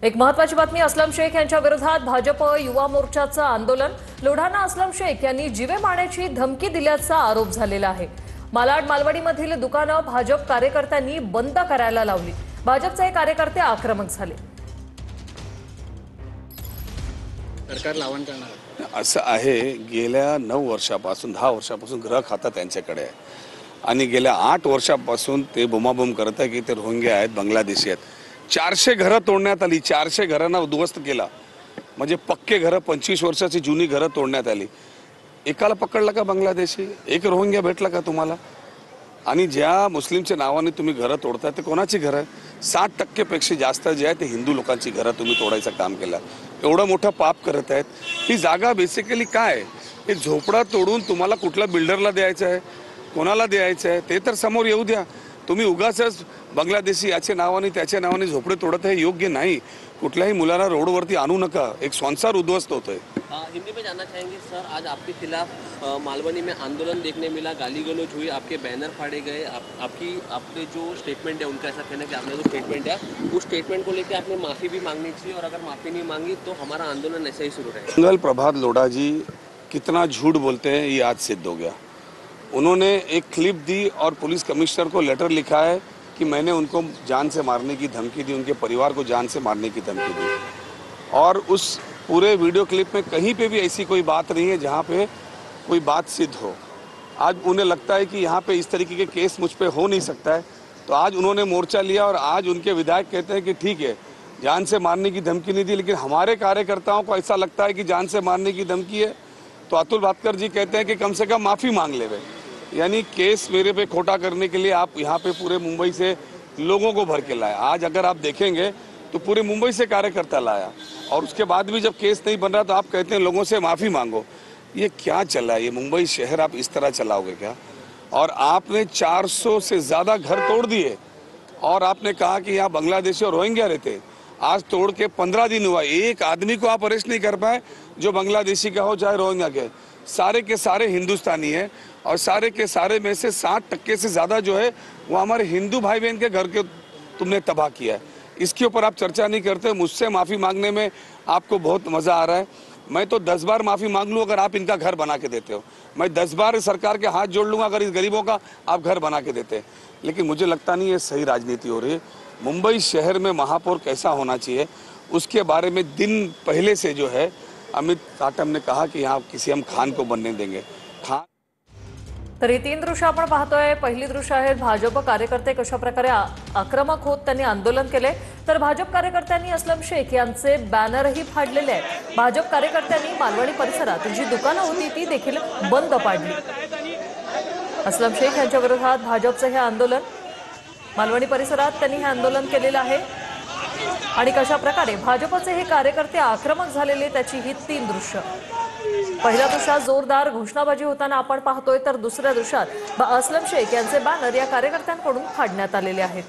एक महत्त्वाची बातमी, अस्लम शेख यांच्या विरोधात भाजप युवा मोर्चाचं आंदोलन। लोढाणा अस्लम शेख यांनी जीवे मारण्याची धमकी दिल्याचा आरोप झालेला आहे। मालाड मालवणीमधील दुकानं भाजप कार्यकर्त्यांनी बंद करायला लावली। भाजपचे हे कार्यकर्ते आक्रमक झाले। सरकार लावण करणार असं आहे, गेल्या 9 वर्षापासून 10 वर्षापासून गृह खातं त्यांच्याकडे आहे आणि गेल्या 8 वर्षापासून ते बुमाबुम करत आहे की ते रोहिंग्या आहेत, बांगलादेशी आहेत। 400 घरं तोडण्यात आली, 400 घरांना उद्ध्वस्त केला, म्हणजे पक्के घरं 25 वर्षाची जुनी घरं तोडण्यात आली। एकाला पकडला का बांगलादेशी? एक रोहिंग्या भेटला का तुम्हाला? आणि ज्या मुस्लिमच्या नावाने तुम्ही घरं तोडताय ते कोणाची घरं आहे? 60% पेक्षा जास्त जे आहे ते हिंदू लोकांची घरं तुम्ही तोडायचं काम केलं। एवढं मोठं पाप करत आहेत। ही जागा बेसिकली काय? हे झोपडा तोडून तुम्हाला कुठल्या बिल्डरला द्यायचं आहे, कोणाला द्यायचं आहे ते तर समोर येऊ द्या। तुम्ही उगाचच बांग्लादेशी याच्या नावाने त्याच्या नावाने झोपडे तोडत आहे, योग्य नाही। कुठल्याही मुलाला रोडवरती आणू नका, एक संसार उद्ध्वस्त होतोय। हिंदी में जानना चाहेंगे सर, आज आपके खिलाफ मालवनी में आंदोलन देखने मिला, गाली गलौज हुई, आपके बैनर फाड़े गए। आपके जो स्टेटमेंट है, उनका ऐसा कहना है कि आपने जो स्टेटमेंट है उस स्टेटमेंट को लेकर आपने माफ़ी भी मांगनी चाहिए और अगर माफ़ी नहीं मांगी तो हमारा आंदोलन ऐसे ही शुरू रहेगा। मंगल प्रभात लोढ़ा जी कितना झूठ बोलते हैं ये आज सिद्ध हो गया। उन्होंने एक क्लिप दी और पुलिस कमिश्नर को लेटर लिखा है कि मैंने उनको जान से मारने की धमकी दी, उनके परिवार को जान से मारने की धमकी दी। और उस पूरे वीडियो क्लिप में कहीं पे भी ऐसी कोई बात नहीं है जहाँ पे कोई बात सिद्ध हो। आज उन्हें लगता है कि यहाँ पे इस तरीके के केस मुझ पे हो नहीं सकता है, तो आज उन्होंने मोर्चा लिया और आज उनके विधायक कहते हैं कि ठीक है, जान से मारने की धमकी नहीं दी, लेकिन हमारे कार्यकर्ताओं को ऐसा लगता है कि जान से मारने की धमकी है। तो अतुल भातकर जी कहते हैं कि कम से कम माफ़ी मांग ले। यानी केस मेरे पे खोटा करने के लिए आप यहाँ पे पूरे मुंबई से लोगों को भर के लाए। आज अगर आप देखेंगे तो पूरे मुंबई से कार्यकर्ता लाया और उसके बाद भी जब केस नहीं बन रहा तो आप कहते हैं लोगों से माफ़ी मांगो। ये क्या चला है? ये मुंबई शहर आप इस तरह चलाओगे क्या? और आपने 400 से ज़्यादा घर तोड़ दिए और आपने कहा कि यहाँ बांग्लादेशी और रोहिंग्या रहते। आज तोड़ के 15 दिन हुआ, एक आदमी को आप अरेस्ट नहीं कर पाए जो बांग्लादेशी का हो चाहे रोहिंग्या के। सारे के सारे हिंदुस्तानी है और सारे के सारे में से 60% से ज़्यादा जो है वो हमारे हिंदू भाई बहन के घर के तुमने तबाह किया है। इसके ऊपर आप चर्चा नहीं करते। मुझसे माफ़ी मांगने में आपको बहुत मज़ा आ रहा है। मैं तो 10 बार माफ़ी मांग लूँ अगर आप इनका घर बना के देते हो। मैं 10 बार सरकार के हाथ जोड़ लूँगा अगर इस गरीबों का आप घर बना के देते। लेकिन मुझे लगता नहीं ये सही राजनीति हो रही है। मुंबई शहर में महापौर कैसा होना चाहिए उसके बारे में दिन पहले से जो है अमित साटम ने कहा कि यहाँ किसी हम खान को बनने देंगे। खान तर ही 3 दृश्य आपण पाहतोय। पहिली दृश्य आहेत भाजप कार्यकर्ते कशा प्रकारे आक्रमक होत त्यांनी आंदोलन केले, तर भाजप कार्यकर्त्यांनी अस्लम शेख यांचे बॅनरही फाडलेले आहेत। भाजप कार्यकर्त्यांनी मालवणी परिसरात जी दुकानं होती ती देखील बंद पाडली। अस्लम शेख यांच्या विरोधात भाजपचे हे आंदोलन, मालवणी परिसरात त्यांनी हे आंदोलन केलेलं आहे आणि कशा प्रकारे भाजपचे हे कार्यकर्ते आक्रमक झालेले त्याची ही 3 दृश्य। पहिल्या दृश्यात जोरदार घोषणाबाजी होताना आपण पाहतोय, तर दुसऱ्या दृश्यात अस्लम शेख यांचे बॅनर या कार्यकर्त्यांकडून फाडण्यात आलेले आहेत।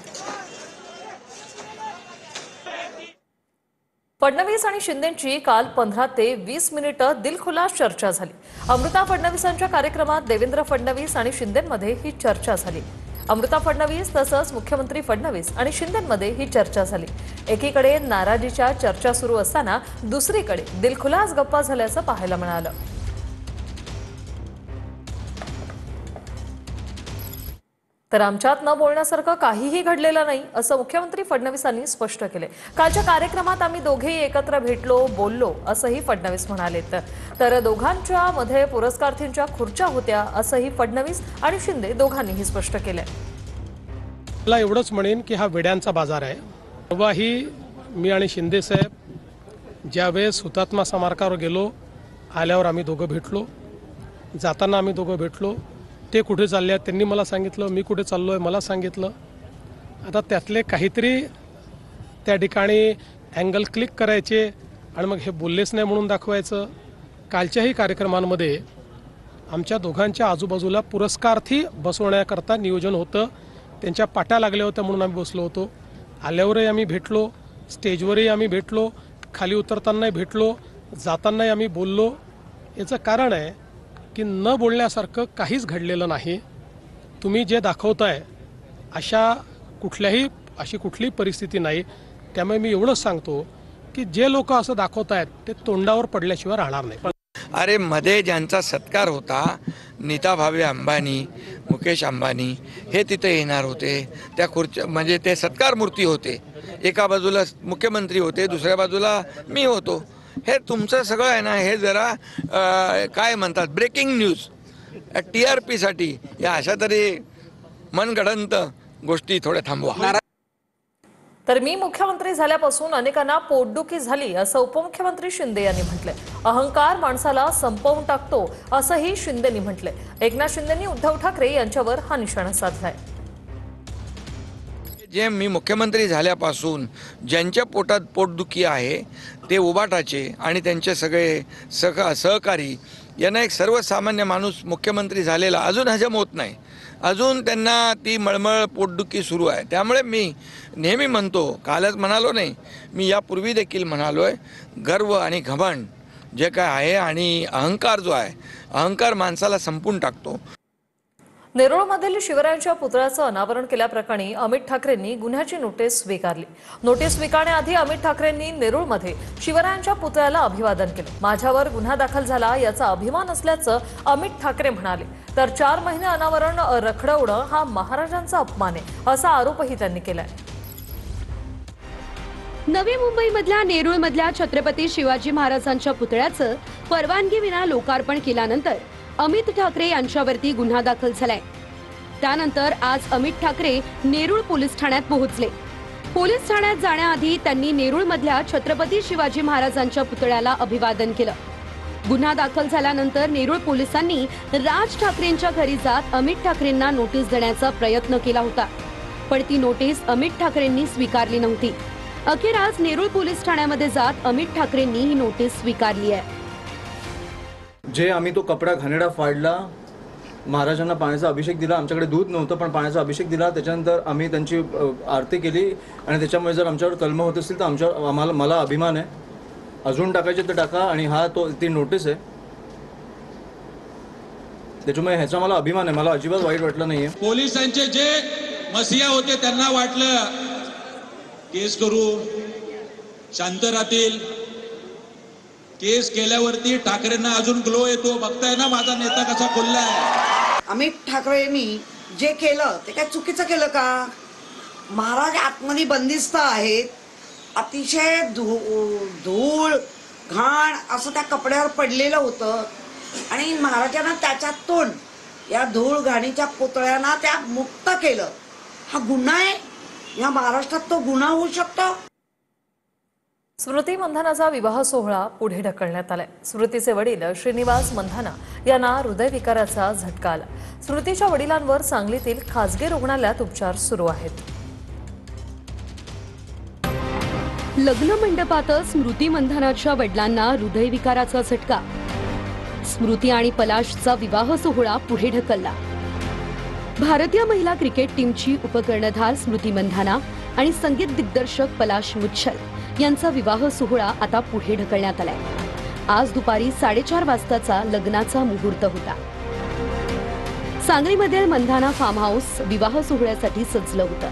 फडणवीस आणि शिंदेंची काल 15 ते 20 मिनिटं दिलखुलास चर्चा झाली। अमृता फडणवीसांच्या कार्यक्रमात देवेंद्र फडणवीस आणि शिंदेंमध्ये ही चर्चा झाली। अमृता फडणवीस तसंच मुख्यमंत्री फडणवीस आणि शिंदेंमध्ये ही चर्चा झाली। एकीकडे नाराजीच्या चर्चा सुरू असताना दुसरीकडे दिलखुलास गप्पा झाल्याचं पाहायला मिळालं। तर आमच्यात न बोलण्यासारखं काहीही घडलेलं नाही असं मुख्यमंत्री फडणवीसांनी स्पष्ट केले। कालच्या कार्यक्रमात आम्ही दोघेही एकत्र भेटलो, बोललो असंही फडणवीस म्हणालेत। तर दोघांच्या मध्ये पुरस्कारार्थींच्या खुर्च्या होत्या असंही फडणवीस आणि शिंदे दोघांनीही स्पष्ट केलंय। मला एवढंच म्हणेन की हा वेड्यांचा बाजार आहे। तेव्हाही मी आणि शिंदे साहेब ज्यावेळेस हुतात्मा स्मारकावर गेलो, आल्यावर आम्ही दोघं भेटलो, जाताना आम्ही दोघं भेटलो। ते कुठे चालले त्यांनी मला सांगितलं, मी कुठे चाललोय मला सांगितलं। आता त्यातले काहीतरी त्या ठिकाणी अँगल क्लिक करायचे आणि मग हे बोललेच नाही म्हणून दाखवायचं। कालच्याही कार्यक्रमांमध्ये आमच्या दोघांच्या आजूबाजूला पुरस्कारार्थी बसवण्याकरता नियोजन होतं, त्यांच्या पाट्या लागल्या होत्या म्हणून आम्ही बसलो होतो। आल्यावरही आम्ही भेटलो, स्टेजवरही आम्ही भेटलो, खाली उतरतानाही भेटलो, जातानाही आम्ही बोललो। याचं कारण आहे की न बोलण्यासारखं काहीच घडलेलं नाही। तुम्ही जे दाखवताय अशी कुठलीही परिस्थिती नाही। त्यामुळे मी एवढंच सांगतो की जे लोक असं दाखवत आहेत ते तोंडावर पडल्याशिवाय राहणार नाही. अरे मध्ये ज्यांचा सत्कार होता, नीता भावे अंबानी, मुकेश अंबानी हे तिथे येणार होते. त्या खुर्च्या म्हणजे ते सत्कार मूर्ती होते. एका बाजूला मुख्यमंत्री होते, दुसऱ्या बाजूला मी होतो. हे तुमचं सगळं आहे ना, हे जरा काय म्हणतात ब्रेकिंग न्यूज TRP साठी या अशा तरी मनगडंत गोष्टी थोड्या थांबवा. तर मी मुख्यमंत्री झाल्यापासून अनेकांना पोटदुखी झाली असं उपमुख्यमंत्री शिंदे यांनी म्हटलंय. अहंकार माणसाला संपवून टाकतो असंही शिंदेंनी म्हटलंय. एकनाथ शिंदेंनी उद्धव ठाकरे यांच्यावर हा निशाणा साधलाय. जे मी मुख्यमंत्री झाल्यापासून ज्यांच्या पोटात पोटदुखी आहे ते उबाटाचे आणि त्यांचे सगळे सहकारी यांना एक सर्वसामान्य माणूस मुख्यमंत्री झालेला अजून हजम होत नाही. अजून त्यांना ती मळमळ पोटदुखी सुरू आहे. त्यामुळे मी नेहमी म्हणतो, कालच म्हणालो नाही, मी यापूर्वी देखील म्हणालो आहे, गर्व आणि घमंड जे काय आहे आणि अहंकार जो आहे, अहंकार माणसाला संपून टाकतो. नेरूळमधील शिवरायांच्या पुतळ्याचं अनावरण केल्याप्रकरणी अमित ठाकरेंनी गुन्ह्याची नोटीस स्वीकारली. नोटीस स्वीकारण्याआधी अमित ठाकरेंनी नेरूळमध्ये शिवरायांच्या पुतळ्याला अभिवादन केलं. माझ्यावर गुन्हा दाखल झाला याचा अभिमान असल्याचं अमित ठाकरे म्हणाले. तर 4 महिने अनावरण रखडवणं हा महाराजांचा अपमान आहे असा आरोपही त्यांनी केलाय. नवी मुंबईमधल्या नेरूळमधल्या छत्रपती शिवाजी महाराजांच्या पुतळ्याचं परवानगीविना लोकार्पण केल्यानंतर अमित ठाकरे यांच्यावरती गुन्हा दाखल झालाय. त्यानंतर आज अमित ठाकरे नेरूळ पोलीस ठाण्यात पोहोचले. पोलीस ठाण्यात जाण्याआधी त्यांनी नेरूळमधल्या छत्रपती शिवाजी महाराजांच्या पुतळ्याला अभिवादन केलं. गुन्हा दाखल झाल्यानंतर नेरूळ पोलिसांनी राज ठाकरेंच्या घरी जात अमित ठाकरेंना नोटीस देण्याचा प्रयत्न केला होता, पण ती नोटीस अमित ठाकरेंनी स्वीकारली नव्हती. अखेर आज नेरूळ पोलीस ठाण्यामध्ये जात अमित ठाकरेंनी ही नोटीस स्वीकारली आहे. जे आम्ही तो कपडा घाणेरडा फाडला, महाराजांना पाण्याचा अभिषेक दिला, आमच्याकडे दूध नव्हतं पण पाण्याचा अभिषेक दिला, त्याच्यानंतर आम्ही त्यांची आरती केली आणि त्याच्यामुळे जर आमच्यावर कलम होत असतील तर मला अभिमान आहे. अजून टाकायचे तर टाका आणि ती नोटीस आहे, त्याच्यामुळे ह्याचा मला अभिमान आहे. मला अजिबात वाईट वाटलं नाहीये. पोलिसांचे जे मसिया होते त्यांना वाटलं केस करू शांत राहतील. केस केल्यावरती ठाकरेंना अजून ग्लो येतो. बघताय ना माझा नेता कसा खुललाय. अमित ठाकरेंनी जे केलं ते काय चुकीचं केलं का? महाराज आतमध्ये बंदिस्त आहेत. अतिशय धूळ घाण असं त्या कपड्यावर पडलेलं होतं आणि महाराजांना त्याच्यातून या धूळ घाणीच्या पुतळ्यांना त्या मुक्त केलं. हा गुन्हा आहे. या महाराष्ट्रात तो गुन्हा होऊ शकतो. स्मृती मंधानाचा विवाह सोहळा पुढे ढकलण्यात आलाय. स्मृतीचे वडील श्रीनिवास मंधाना यांना हृदयविकाराचा झटका आला. स्मृतीच्या वडिलांवर सांगलीतील खासगी रुग्णालयात उपचार सुरू आहेत. लग्न मंडपातच स्मृती मंधानाच्या वडिलांना हृदयविकाराचा झटका. स्मृती आणि पलाशचा विवाह सोहळा पुढे ढकलला. भारतीय महिला क्रिकेट टीमची उपकर्णधार स्मृती मंधाना आणि संगीत दिग्दर्शक पलाश मुच्छल यांचा विवाह सोहळा आता पुढे ढकलण्यात आलाय. आज दुपारी 4:30 वाजताचा लग्नाचा मुहूर्त होता. सांगलीमधील मंधाना फार्म हाऊस विवाह सोहळ्यासाठी सजलं होतं.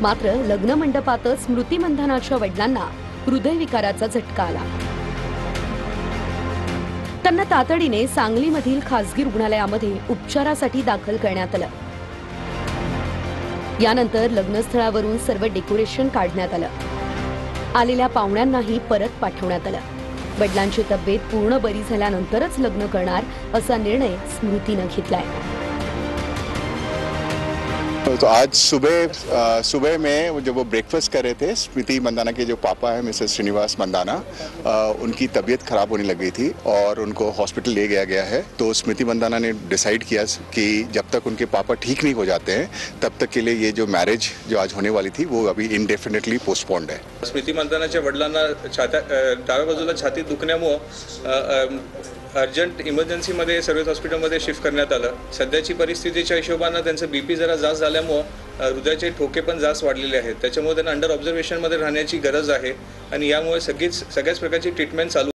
मात्र लग्न मंडपातच स्मृती मंधानाच्या वडिलांना हृदयविकाराचा झटका आला. त्यांना तातडीने सांगलीमधील खासगी रुग्णालयामध्ये उपचारासाठी दाखल करण्यात आलं. यानंतर लग्नस्थळावरून सर्व डेकोरेशन काढण्यात आलं. आलेल्या पाहुण्यांनाही परत पाठवण्यात आलं. वडिलांची तब्येत पूर्ण बरी झाल्यानंतरच लग्न करणार असा निर्णय स्मृतीनं घेतलाय. तो आज सुबह में जब वो ब्रेकफास्ट कर रहे थे, स्मृति मंदाना के जो पापा है मिसेस श्रीनिवास मंदाना, उनकी तबीयत खराब होने लगी थी और उनको हॉस्पिटल ले गया है. तो स्मृति मंदाना ने डिसाइड किया कि जब तक उनके पापा ठीक नहीं हो जाते हैं तब तक के लिए ये जो मैरिज जो आज होने वाली थी वो अभी इनडेफिनेटली पोस्टपोन्ड है. स्मृती मंदानाच्या वडिलांना डाव्या बाजूला छातीत दुखण्यामुळे अर्जंट इमर्जन्सीमध्ये सर्व्हिस हॉस्पिटलमध्ये शिफ्ट करण्यात आलं. सध्याची परिस्थितीच्या हिशोबानं त्यांचं BP जरा जास्त झाल्यामुळं हृदयाचे ठोके पण जास्त वाढलेले आहेत. त्याच्यामुळे त्यांना अंडर ऑब्झर्वेशनमध्ये राहण्याची गरज आहे आणि यामुळे सगळ्याच प्रकारची ट्रीटमेंट चालू